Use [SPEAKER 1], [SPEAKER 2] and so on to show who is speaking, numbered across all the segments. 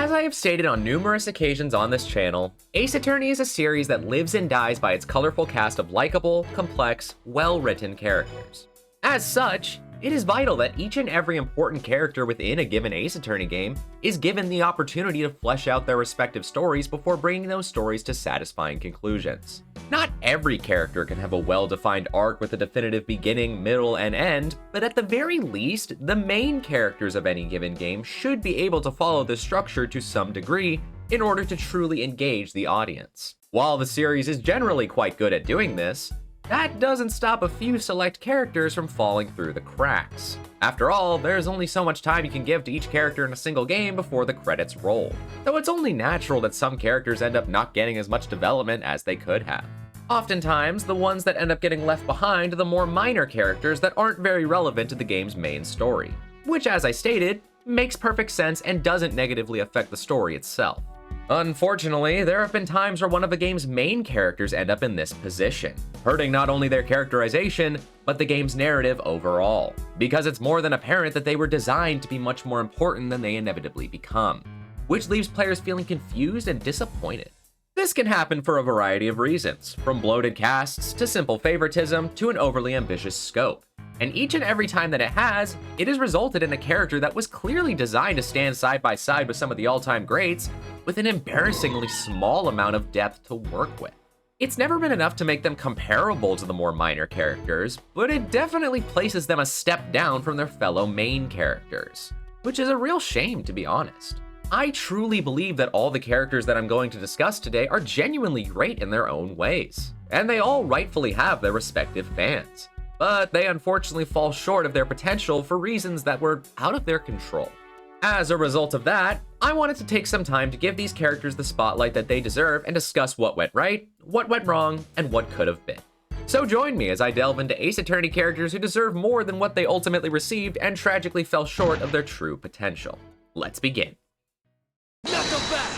[SPEAKER 1] As I have stated on numerous occasions on this channel, Ace Attorney is a series that lives and dies by its colorful cast of likable, complex, well-written characters. As such, it is vital that each and every important character within a given Ace Attorney game is given the opportunity to flesh out their respective stories before bringing those stories to satisfying conclusions. Not every character can have a well-defined arc with a definitive beginning, middle, and end, but at the very least, the main characters of any given game should be able to follow this structure to some degree in order to truly engage the audience. While the series is generally quite good at doing this, that doesn't stop a few select characters from falling through the cracks. After all, there's only so much time you can give to each character in a single game before the credits roll. So it's only natural that some characters end up not getting as much development as they could have. Oftentimes, the ones that end up getting left behind are the more minor characters that aren't very relevant to the game's main story, which, as I stated, makes perfect sense and doesn't negatively affect the story itself. Unfortunately, there have been times where one of the game's main characters end up in this position, hurting not only their characterization, but the game's narrative overall, because it's more than apparent that they were designed to be much more important than they inevitably become, which leaves players feeling confused and disappointed. This can happen for a variety of reasons, from bloated casts to simple favoritism to an overly ambitious scope. And each and every time that it has resulted in a character that was clearly designed to stand side by side with some of the all-time greats, with an embarrassingly small amount of depth to work with. It's never been enough to make them comparable to the more minor characters, but it definitely places them a step down from their fellow main characters, which is a real shame, to be honest. I truly believe that all the characters that I'm going to discuss today are genuinely great in their own ways, and they all rightfully have their respective fans. But they unfortunately fall short of their potential for reasons that were out of their control. As a result of that, I wanted to take some time to give these characters the spotlight that they deserve and discuss what went right, what went wrong, and what could have been. So join me as I delve into Ace Attorney characters who deserve more than what they ultimately received and tragically fell short of their true potential. Let's begin.
[SPEAKER 2] Knuckle back!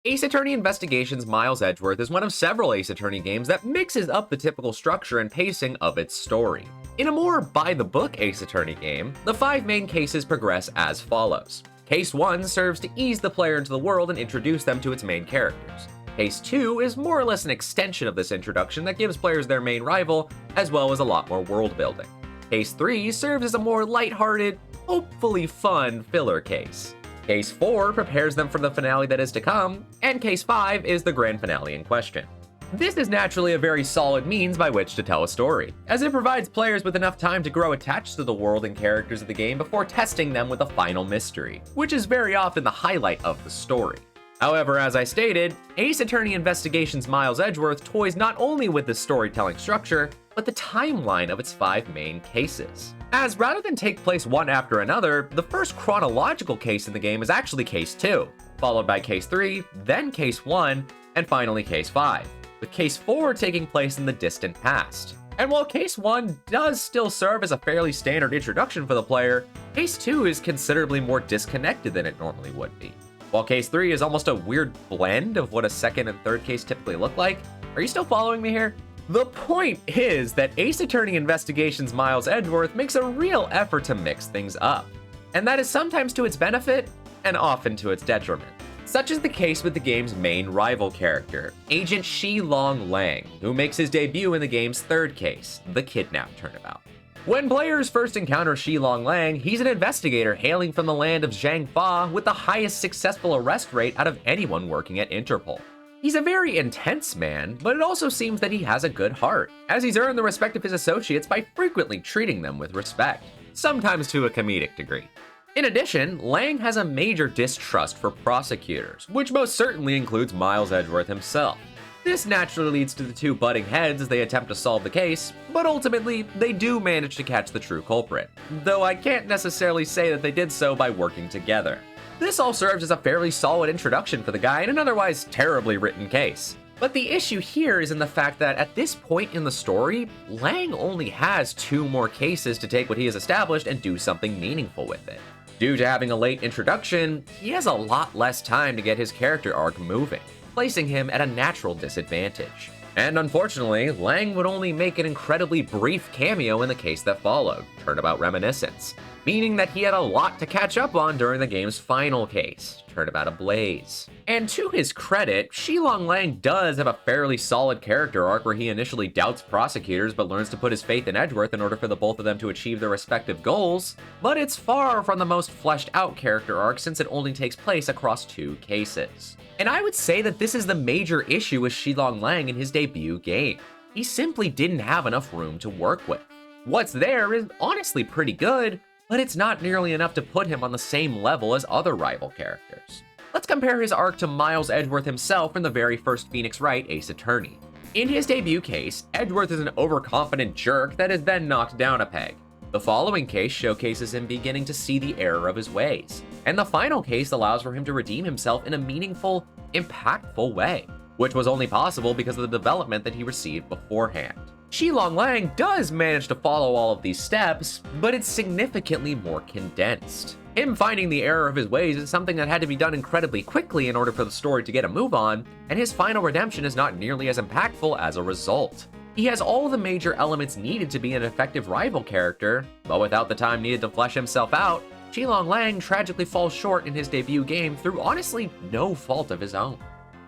[SPEAKER 1] Ace Attorney Investigations Miles Edgeworth is one of several Ace Attorney games that mixes up the typical structure and pacing of its story. In a more by-the-book Ace Attorney game, the 5 main cases progress as follows. Case 1 serves to ease the player into the world and introduce them to its main characters. Case 2 is more or less an extension of this introduction that gives players their main rival, as well as a lot more world building. Case 3 serves as a more lighthearted, hopefully fun filler case. Case 4 prepares them for the finale that is to come, and Case 5 is the grand finale in question. This is naturally a very solid means by which to tell a story, as it provides players with enough time to grow attached to the world and characters of the game before testing them with a final mystery, which is very often the highlight of the story. However, as I stated, Ace Attorney Investigations Miles Edgeworth toys not only with the storytelling structure, but the timeline of its 5 main cases. As rather than take place one after another, the first chronological case in the game is actually Case 2, followed by Case 3, then Case 1, and finally Case 5, with Case 4 taking place in the distant past. And while Case 1 does still serve as a fairly standard introduction for the player, Case 2 is considerably more disconnected than it normally would be. While Case 3 is almost a weird blend of what a second and third case typically look like. Are you still following me here? The point is that Ace Attorney Investigations Miles Edgeworth makes a real effort to mix things up. And that is sometimes to its benefit, and often to its detriment. Such is the case with the game's main rival character, Agent Shi-Long Lang, who makes his debut in the game's third case, the Kidnap Turnabout. When players first encounter Shi-Long Lang, he's an investigator hailing from the land of Zhangfa with the highest successful arrest rate out of anyone working at Interpol. He's a very intense man, but it also seems that he has a good heart, as he's earned the respect of his associates by frequently treating them with respect, sometimes to a comedic degree. In addition, Lang has a major distrust for prosecutors, which most certainly includes Miles Edgeworth himself. This naturally leads to the two butting heads as they attempt to solve the case, but ultimately, they do manage to catch the true culprit, though I can't necessarily say that they did so by working together. This all serves as a fairly solid introduction for the guy in an otherwise terribly written case. But the issue here is in the fact that at this point in the story, Lang only has 2 more cases to take what he has established and do something meaningful with it. Due to having a late introduction, he has a lot less time to get his character arc moving, placing him at a natural disadvantage. And unfortunately, Lang would only make an incredibly brief cameo in the case that followed, Turnabout Reminiscence, meaning that he had a lot to catch up on during the game's final case, Turnabout Ablaze. And to his credit, Shilong Lang does have a fairly solid character arc where he initially doubts prosecutors but learns to put his faith in Edgeworth in order for the both of them to achieve their respective goals, but it's far from the most fleshed out character arc since it only takes place across 2 cases. And I would say that this is the major issue with Shilong Lang in his debut game. He simply didn't have enough room to work with. What's there is honestly pretty good, but it's not nearly enough to put him on the same level as other rival characters. Let's compare his arc to Miles Edgeworth himself in the very first Phoenix Wright Ace Attorney. In his debut case, Edgeworth is an overconfident jerk that is then knocked down a peg. The following case showcases him beginning to see the error of his ways, and the final case allows for him to redeem himself in a meaningful, impactful way, which was only possible because of the development that he received beforehand. Shilong Lang does manage to follow all of these steps, but it's significantly more condensed. Him finding the error of his ways is something that had to be done incredibly quickly in order for the story to get a move on, and his final redemption is not nearly as impactful as a result. He has all the major elements needed to be an effective rival character, but without the time needed to flesh himself out, Shilong Lang tragically falls short in his debut game through honestly no fault of his own.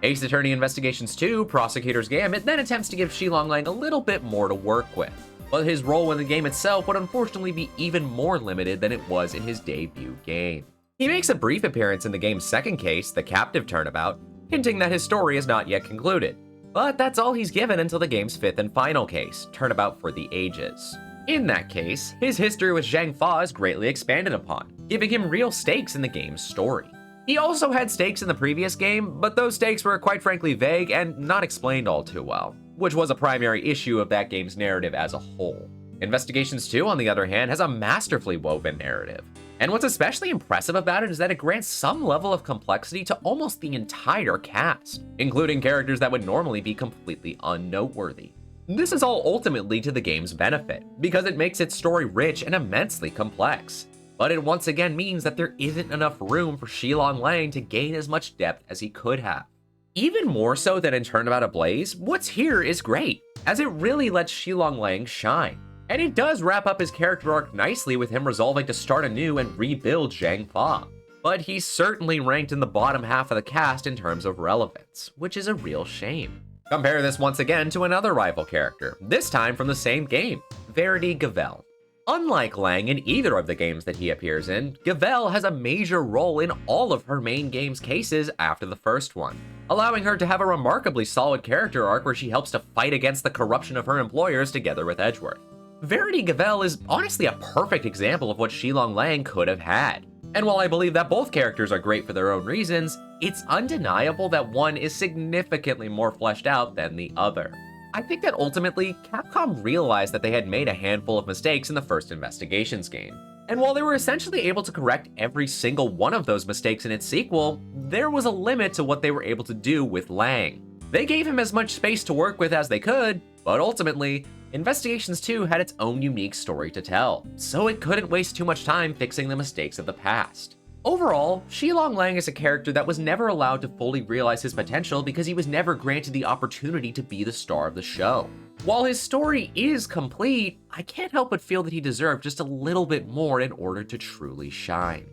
[SPEAKER 1] Ace Attorney Investigations 2, Prosecutor's Gambit then attempts to give Shilong Lang a little bit more to work with, but his role in the game itself would unfortunately be even more limited than it was in his debut game. He makes a brief appearance in the game's second case, the Captive Turnabout, hinting that his story is not yet concluded, but that's all he's given until the game's fifth and final case, Turnabout for the Ages. In that case, his history with Zhang Fa is greatly expanded upon, giving him real stakes in the game's story. He also had stakes in the previous game, but those stakes were quite frankly vague and not explained all too well, which was a primary issue of that game's narrative as a whole. Investigations 2, on the other hand, has a masterfully woven narrative. And what's especially impressive about it is that it grants some level of complexity to almost the entire cast, including characters that would normally be completely unnoteworthy. This is all ultimately to the game's benefit, because it makes its story rich and immensely complex. But it once again means that there isn't enough room for Shilong Lang to gain as much depth as he could have. Even more so than in Turnabout Ablaze, what's here is great, as it really lets Shilong Lang shine. And it does wrap up his character arc nicely with him resolving to start anew and rebuild Zhang Fa. But he's certainly ranked in the bottom half of the cast in terms of relevance, which is a real shame. Compare this once again to another rival character, this time from the same game, Verity Gavel. Unlike Lang in either of the games that he appears in, Gavel has a major role in all of her main game's cases after the first one, allowing her to have a remarkably solid character arc where she helps to fight against the corruption of her employers together with Edgeworth. Verity Gavel is honestly a perfect example of what Shilong Lang could have had. And while I believe that both characters are great for their own reasons, it's undeniable that one is significantly more fleshed out than the other. I think that ultimately, Capcom realized that they had made a handful of mistakes in the first Investigations game. And while they were essentially able to correct every single one of those mistakes in its sequel, there was a limit to what they were able to do with Lang. They gave him as much space to work with as they could, but ultimately, Investigations 2 had its own unique story to tell, so it couldn't waste too much time fixing the mistakes of the past. Overall, Shilong Lang is a character that was never allowed to fully realize his potential because he was never granted the opportunity to be the star of the show. While his story is complete, I can't help but feel that he deserved just a little bit more in order to truly shine.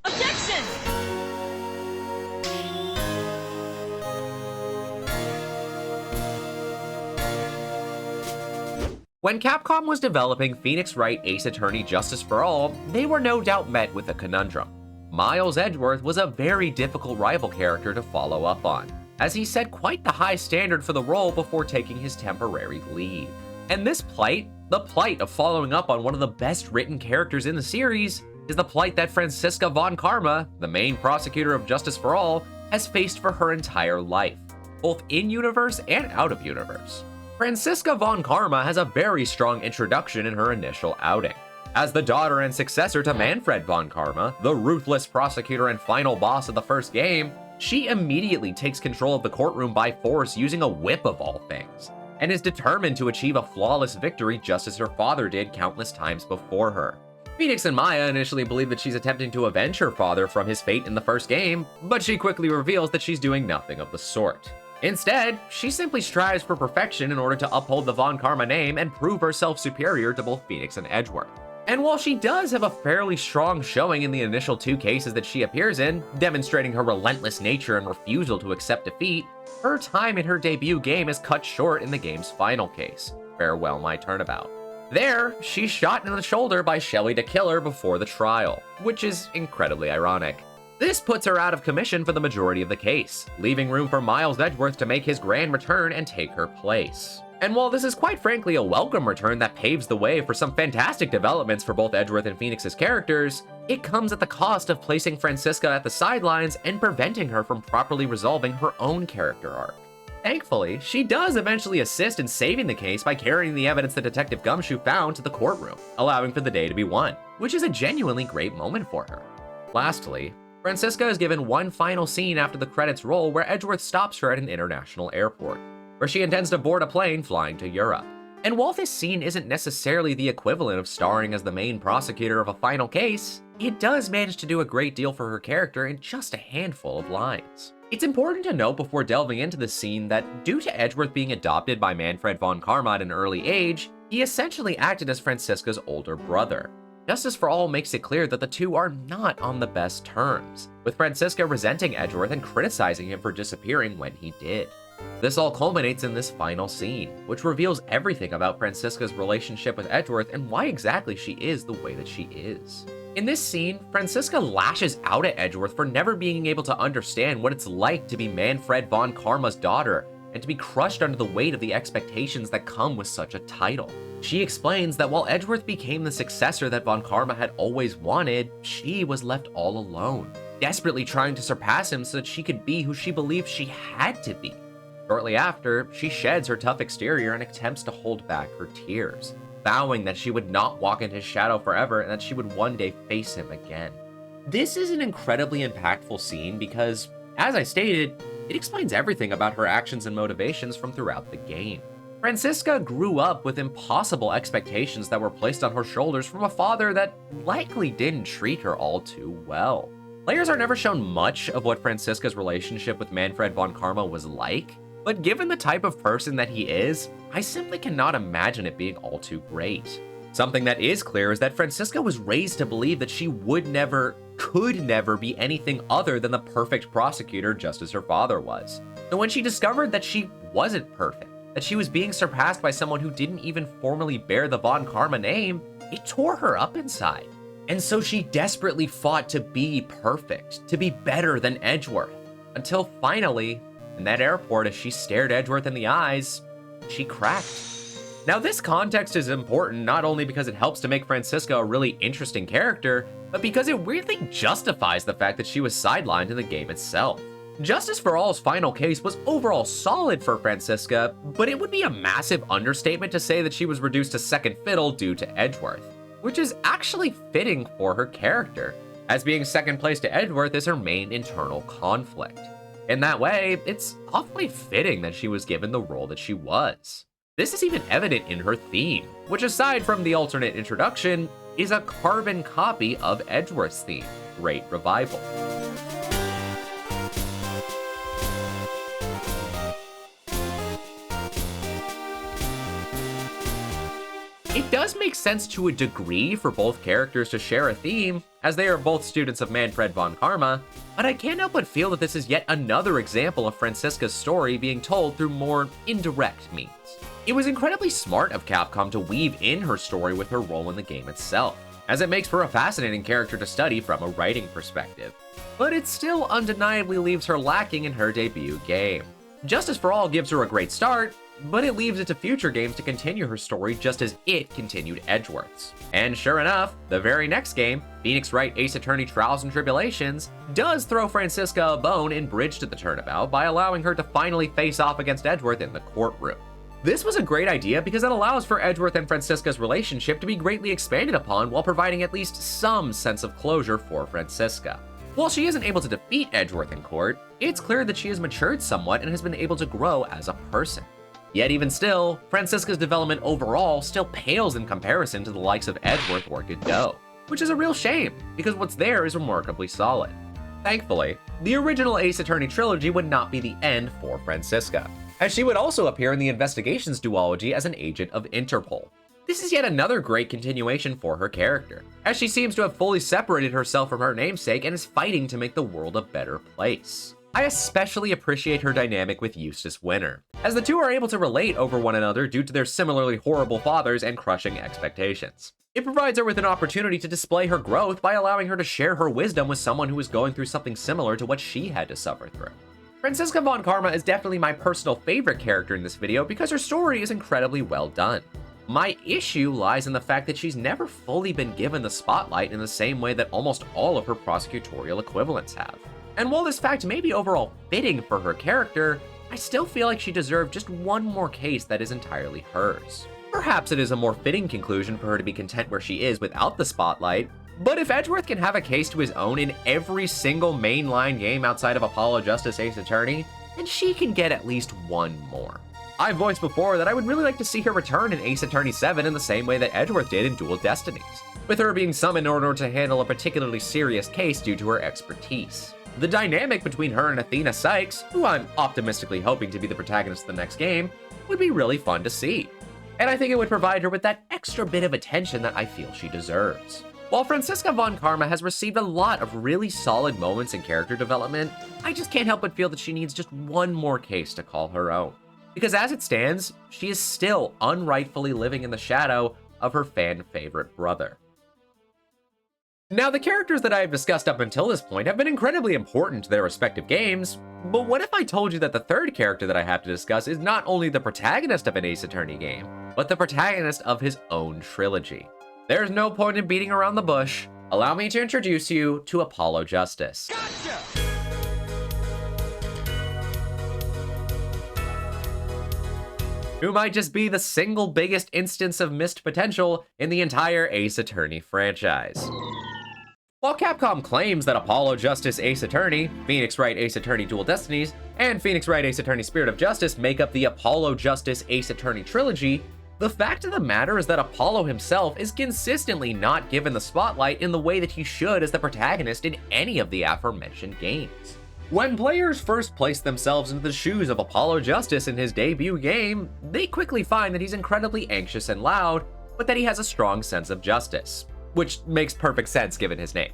[SPEAKER 3] Objection!
[SPEAKER 1] When Capcom was developing Phoenix Wright Ace Attorney Justice for All, they were no doubt met with a conundrum. Miles Edgeworth was a very difficult rival character to follow up on, as he set quite the high standard for the role before taking his temporary leave. And this plight, the plight of following up on one of the best written characters in the series, is the plight that Franziska von Karma, the main prosecutor of Justice for All, has faced for her entire life, both in-universe and out-of-universe. Franziska von Karma has a very strong introduction in her initial outing. As the daughter and successor to Manfred von Karma, the ruthless prosecutor and final boss of the first game, she immediately takes control of the courtroom by force using a whip of all things, and is determined to achieve a flawless victory just as her father did countless times before her. Phoenix and Maya initially believe that she's attempting to avenge her father from his fate in the first game, but she quickly reveals that she's doing nothing of the sort. Instead, she simply strives for perfection in order to uphold the Von Karma name and prove herself superior to both Phoenix and Edgeworth. And while she does have a fairly strong showing in the initial 2 cases that she appears in, demonstrating her relentless nature and refusal to accept defeat, her time in her debut game is cut short in the game's final case, Farewell My Turnabout. There, she's shot in the shoulder by Shelly the Killer before the trial, which is incredibly ironic. This puts her out of commission for the majority of the case, leaving room for Miles Edgeworth to make his grand return and take her place. And while this is quite frankly a welcome return that paves the way for some fantastic developments for both Edgeworth and Phoenix's characters, it comes at the cost of placing Franziska at the sidelines and preventing her from properly resolving her own character arc. Thankfully, she does eventually assist in saving the case by carrying the evidence that Detective Gumshoe found to the courtroom, allowing for the day to be won, which is a genuinely great moment for her. Lastly, Franziska is given one final scene after the credits roll where Edgeworth stops her at an international airport, where she intends to board a plane flying to Europe. And while this scene isn't necessarily the equivalent of starring as the main prosecutor of a final case, it does manage to do a great deal for her character in just a handful of lines. It's important to note before delving into the scene that due to Edgeworth being adopted by Manfred von Karma at an early age, he essentially acted as Franziska's older brother. Justice for All makes it clear that the two are not on the best terms, with Franziska resenting Edgeworth and criticizing him for disappearing when he did. This all culminates in this final scene, which reveals everything about Franziska's relationship with Edgeworth and why exactly she is the way that she is. In this scene, Franziska lashes out at Edgeworth for never being able to understand what it's like to be Manfred von Karma's daughter, and to be crushed under the weight of the expectations that come with such a title. She explains that while Edgeworth became the successor that von Karma had always wanted, she was left all alone, desperately trying to surpass him so that she could be who she believed she had to be. Shortly after, she sheds her tough exterior and attempts to hold back her tears, vowing that she would not walk in his shadow forever and that she would one day face him again. This is an incredibly impactful scene because, as I stated, it explains everything about her actions and motivations from throughout the game. Franziska grew up with impossible expectations that were placed on her shoulders from a father that likely didn't treat her all too well. Players are never shown much of what Franziska's relationship with Manfred von Karma was like, but given the type of person that he is, I simply cannot imagine it being all too great. Something that is clear is that Franziska was raised to believe that she could never be anything other than the perfect prosecutor just as her father was. So when she discovered that she wasn't perfect, that she was being surpassed by someone who didn't even formally bear the Von Karma name, it tore her up inside. And so she desperately fought to be perfect, to be better than Edgeworth, until finally, in that airport as she stared Edgeworth in the eyes, she cracked. Now this context is important not only because it helps to make Franziska a really interesting character, but because it weirdly justifies the fact that she was sidelined in the game itself. Justice for All's final case was overall solid for Franziska, but it would be a massive understatement to say that she was reduced to second fiddle due to Edgeworth, which is actually fitting for her character, as being second place to Edgeworth is her main internal conflict. In that way, it's awfully fitting that she was given the role that she was. This is even evident in her theme, which aside from the alternate introduction, is a carbon copy of Edgeworth's theme, Great Revival. It does make sense to a degree for both characters to share a theme, as they are both students of Manfred von Karma, but I can't help but feel that this is yet another example of Franziska's story being told through more indirect means. It was incredibly smart of Capcom to weave in her story with her role in the game itself, as it makes for a fascinating character to study from a writing perspective. But it still undeniably leaves her lacking in her debut game. Justice for All gives her a great start, but it leaves it to future games to continue her story just as it continued Edgeworth's. And sure enough, the very next game, Phoenix Wright Ace Attorney Trials and Tribulations, does throw Franziska a bone in Bridge to the Turnabout by allowing her to finally face off against Edgeworth in the courtroom. This was a great idea because it allows for Edgeworth and Franziska's relationship to be greatly expanded upon while providing at least some sense of closure for Franziska. While she isn't able to defeat Edgeworth in court, it's clear that she has matured somewhat and has been able to grow as a person. Yet even still, Franziska's development overall still pales in comparison to the likes of Edgeworth or Godot, which is a real shame, because what's there is remarkably solid. Thankfully, the original Ace Attorney trilogy would not be the end for Franziska, as she would also appear in the Investigations duology as an agent of Interpol. This is yet another great continuation for her character, as she seems to have fully separated herself from her namesake and is fighting to make the world a better place. I especially appreciate her dynamic with Eustace Winter, as the two are able to relate over one another due to their similarly horrible fathers and crushing expectations. It provides her with an opportunity to display her growth by allowing her to share her wisdom with someone who is going through something similar to what she had to suffer through. Franziska von Karma is definitely my personal favorite character in this video because her story is incredibly well done. My issue lies in the fact that she's never fully been given the spotlight in the same way that almost all of her prosecutorial equivalents have. And while this fact may be overall fitting for her character, I still feel like she deserved just one more case that is entirely hers. Perhaps it is a more fitting conclusion for her to be content where she is without the spotlight, but if Edgeworth can have a case to his own in every single mainline game outside of Apollo Justice Ace Attorney, then she can get at least one more. I've voiced before that I would really like to see her return in Ace Attorney 7 in the same way that Edgeworth did in Dual Destinies, with her being summoned in order to handle a particularly serious case due to her expertise. The dynamic between her and Athena Sykes, who I'm optimistically hoping to be the protagonist of the next game, would be really fun to see. And I think it would provide her with that extra bit of attention that I feel she deserves. While Franziska von Karma has received a lot of really solid moments in character development, I just can't help but feel that she needs just one more case to call her own. Because as it stands, she is still unrightfully living in the shadow of her fan-favorite brother. Now, the characters that I have discussed up until this point have been incredibly important to their respective games, but what if I told you that the third character that I have to discuss is not only the protagonist of an Ace Attorney game, but the protagonist of his own trilogy? There's no point in beating around the bush. Allow me to introduce you to Apollo Justice.
[SPEAKER 2] Gotcha!
[SPEAKER 1] Who might just be the single biggest instance of missed potential in the entire Ace Attorney franchise. While Capcom claims that Apollo Justice Ace Attorney, Phoenix Wright Ace Attorney Dual Destinies, and Phoenix Wright Ace Attorney Spirit of Justice make up the Apollo Justice Ace Attorney trilogy, the fact of the matter is that Apollo himself is consistently not given the spotlight in the way that he should as the protagonist in any of the aforementioned games. When players first place themselves into the shoes of Apollo Justice in his debut game, they quickly find that he's incredibly anxious and loud, but that he has a strong sense of justice, which makes perfect sense given his name.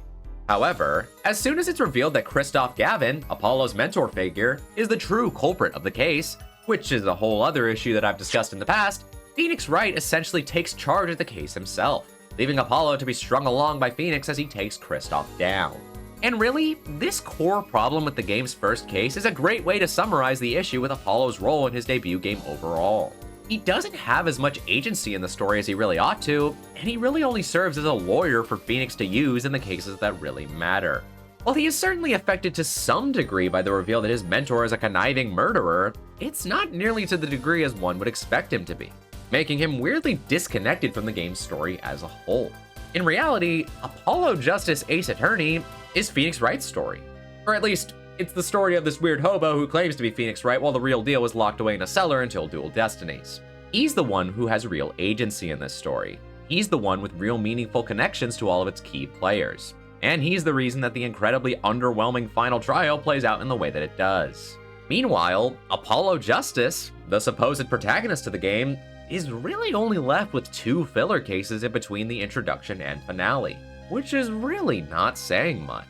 [SPEAKER 1] However, as soon as it's revealed that Christoph Gavin, Apollo's mentor figure, is the true culprit of the case, which is a whole other issue that I've discussed in the past, Phoenix Wright essentially takes charge of the case himself, leaving Apollo to be strung along by Phoenix as he takes Christoph down. And really, this core problem with the game's first case is a great way to summarize the issue with Apollo's role in his debut game overall. He doesn't have as much agency in the story as he really ought to, and he really only serves as a lawyer for Phoenix to use in the cases that really matter. While he is certainly affected to some degree by the reveal that his mentor is a conniving murderer, it's not nearly to the degree as one would expect him to be, making him weirdly disconnected from the game's story as a whole. In reality, Apollo Justice Ace Attorney is Phoenix Wright's story. Or at least, it's the story of this weird hobo who claims to be Phoenix Wright while the real deal was locked away in a cellar until Dual Destinies. He's the one who has real agency in this story. He's the one with real meaningful connections to all of its key players. And he's the reason that the incredibly underwhelming final trial plays out in the way that it does. Meanwhile, Apollo Justice, the supposed protagonist of the game, is really only left with 2 filler cases in between the introduction and finale, which is really not saying much.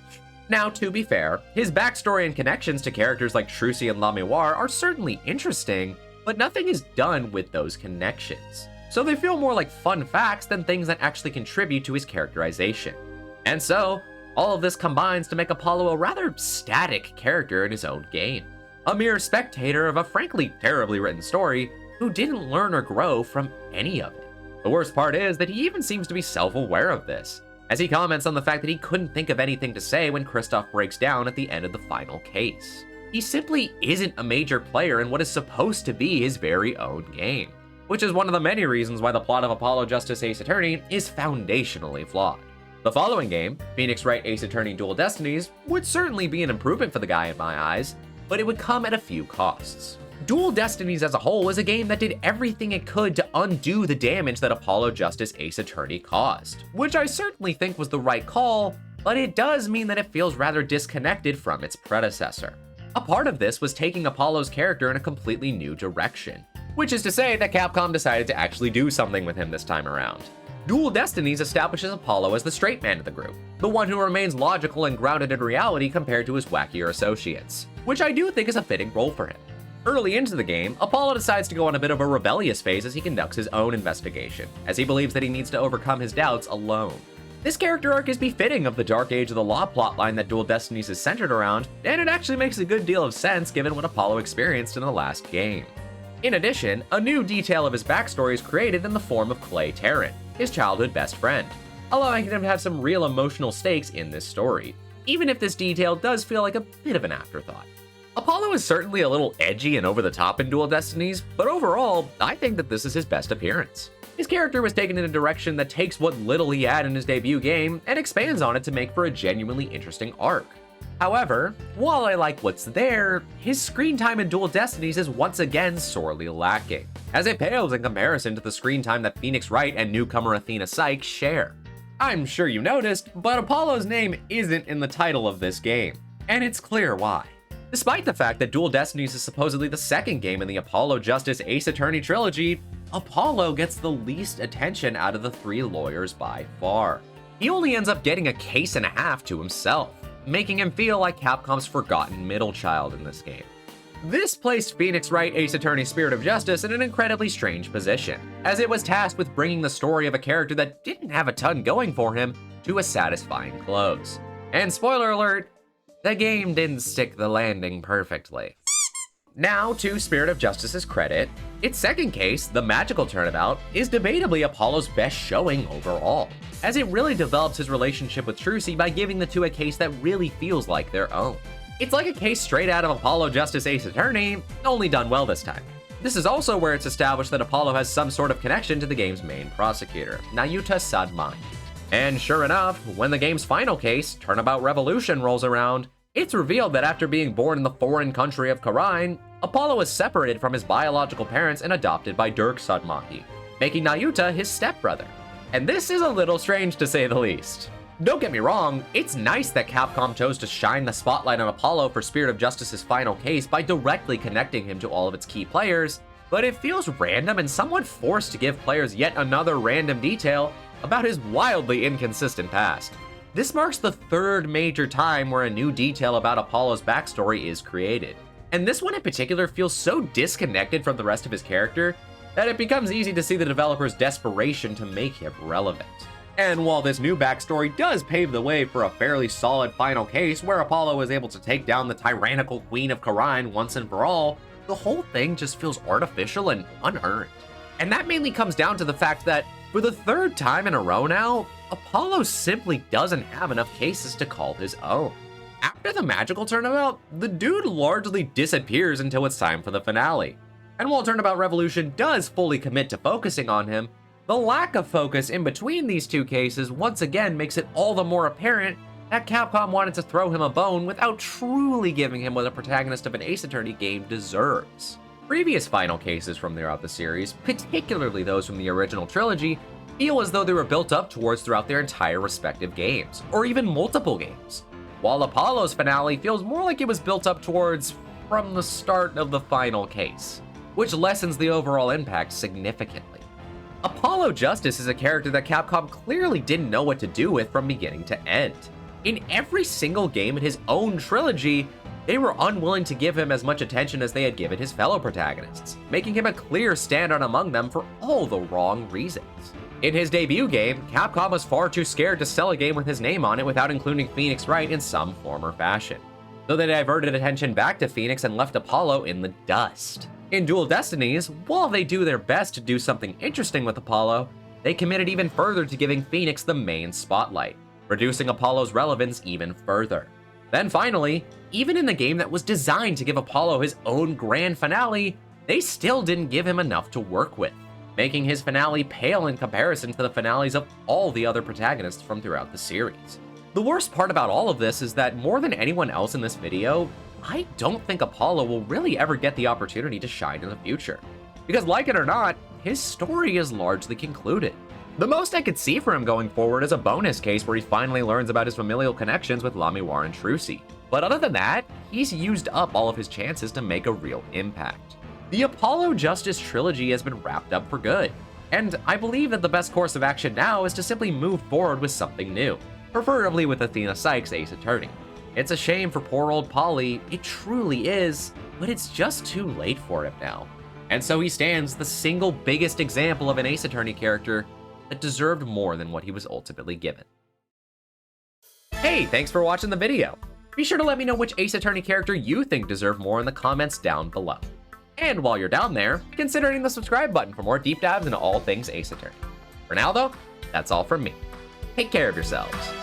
[SPEAKER 1] Now, to be fair, his backstory and connections to characters like Trucy and Lamiwar are certainly interesting, but nothing is done with those connections. So they feel more like fun facts than things that actually contribute to his characterization. And so, all of this combines to make Apollo a rather static character in his own game. A mere spectator of a frankly terribly written story who didn't learn or grow from any of it. The worst part is that he even seems to be self-aware of this, as he comments on the fact that he couldn't think of anything to say when Christoph breaks down at the end of the final case. He simply isn't a major player in what is supposed to be his very own game, which is one of the many reasons why the plot of Apollo Justice Ace Attorney is foundationally flawed. The following game, Phoenix Wright Ace Attorney Dual Destinies, would certainly be an improvement for the guy in my eyes, but it would come at a few costs. Dual Destinies as a whole is a game that did everything it could to undo the damage that Apollo Justice Ace Attorney caused, which I certainly think was the right call, but it does mean that it feels rather disconnected from its predecessor. A part of this was taking Apollo's character in a completely new direction, which is to say that Capcom decided to actually do something with him this time around. Dual Destinies establishes Apollo as the straight man of the group, the one who remains logical and grounded in reality compared to his wackier associates, which I do think is a fitting role for him. Early into the game, Apollo decides to go on a bit of a rebellious phase as he conducts his own investigation, as he believes that he needs to overcome his doubts alone. This character arc is befitting of the Dark Age of the Law plotline that Dual Destinies is centered around, and it actually makes a good deal of sense given what Apollo experienced in the last game. In addition, a new detail of his backstory is created in the form of Clay Terran, his childhood best friend, allowing him to have some real emotional stakes in this story, even if this detail does feel like a bit of an afterthought. Apollo is certainly a little edgy and over the top in Dual Destinies, but overall, I think that this is his best appearance. His character was taken in a direction that takes what little he had in his debut game and expands on it to make for a genuinely interesting arc. However, while I like what's there, his screen time in Dual Destinies is once again sorely lacking, as it pales in comparison to the screen time that Phoenix Wright and newcomer Athena Sykes share. I'm sure you noticed, but Apollo's name isn't in the title of this game, and it's clear why. Despite the fact that Dual Destinies is supposedly the second game in the Apollo Justice Ace Attorney trilogy, Apollo gets the least attention out of the three lawyers by far. He only ends up getting a case and a half to himself, making him feel like Capcom's forgotten middle child in this game. This placed Phoenix Wright Ace Attorney Spirit of Justice in an incredibly strange position, as it was tasked with bringing the story of a character that didn't have a ton going for him to a satisfying close. And spoiler alert, the game didn't stick the landing perfectly. Now, to Spirit of Justice's credit, its second case, the Magical Turnabout, is debatably Apollo's best showing overall, as it really develops his relationship with Trucy by giving the two a case that really feels like their own. It's like a case straight out of Apollo Justice Ace Attorney, only done well this time. This is also where it's established that Apollo has some sort of connection to the game's main prosecutor, Nayuta Sadmani. And sure enough, when the game's final case, Turnabout Revolution, rolls around, it's revealed that after being born in the foreign country of Karine, Apollo is separated from his biological parents and adopted by Dirk Sadmaki, making Nayuta his stepbrother. And this is a little strange to say the least. Don't get me wrong, it's nice that Capcom chose to shine the spotlight on Apollo for Spirit of Justice's final case by directly connecting him to all of its key players, but it feels random and somewhat forced to give players yet another random detail about his wildly inconsistent past. This marks the third major time where a new detail about Apollo's backstory is created, and this one in particular feels so disconnected from the rest of his character that it becomes easy to see the developer's desperation to make him relevant. And while this new backstory does pave the way for a fairly solid final case where Apollo is able to take down the tyrannical queen of Karine once and for all, the whole thing just feels artificial and unearned. And that mainly comes down to the fact that, for the third time in a row now, Apollo simply doesn't have enough cases to call his own. After the Magical Turnabout, the dude largely disappears until it's time for the finale. And while Turnabout Revolution does fully commit to focusing on him, the lack of focus in between these two cases once again makes it all the more apparent that Capcom wanted to throw him a bone without truly giving him what a protagonist of an Ace Attorney game deserves. Previous final cases from throughout the series, particularly those from the original trilogy, feel as though they were built up towards throughout their entire respective games, or even multiple games, while Apollo's finale feels more like it was built up towards from the start of the final case, which lessens the overall impact significantly. Apollo Justice is a character that Capcom clearly didn't know what to do with from beginning to end. In every single game in his own trilogy, they were unwilling to give him as much attention as they had given his fellow protagonists, making him a clear standout among them for all the wrong reasons. In his debut game, Capcom was far too scared to sell a game with his name on it without including Phoenix Wright in some form or fashion, so they diverted attention back to Phoenix and left Apollo in the dust. In Dual Destinies, while they do their best to do something interesting with Apollo, they committed even further to giving Phoenix the main spotlight, reducing Apollo's relevance even further. Then finally, even in the game that was designed to give Apollo his own grand finale, they still didn't give him enough to work with, making his finale pale in comparison to the finales of all the other protagonists from throughout the series. The worst part about all of this is that more than anyone else in this video, I don't think Apollo will really ever get the opportunity to shine in the future. Because like it or not, his story is largely concluded. The most I could see for him going forward is a bonus case where he finally learns about his familial connections with Lamiwar and Trucy. But other than that, he's used up all of his chances to make a real impact. The Apollo Justice trilogy has been wrapped up for good, and I believe that the best course of action now is to simply move forward with something new, preferably with Athena Sykes' Ace Attorney. It's a shame for poor old Polly, it truly is, but it's just too late for him now. And so he stands the single biggest example of an Ace Attorney character that deserved more than what he was ultimately given. Hey, thanks for watching the video. Be sure to let me know which Ace Attorney character you think deserved more in the comments down below. And while you're down there, consider hitting the subscribe button for more deep dives into all things Ace Attorney. For now though, that's all from me. Take care of yourselves.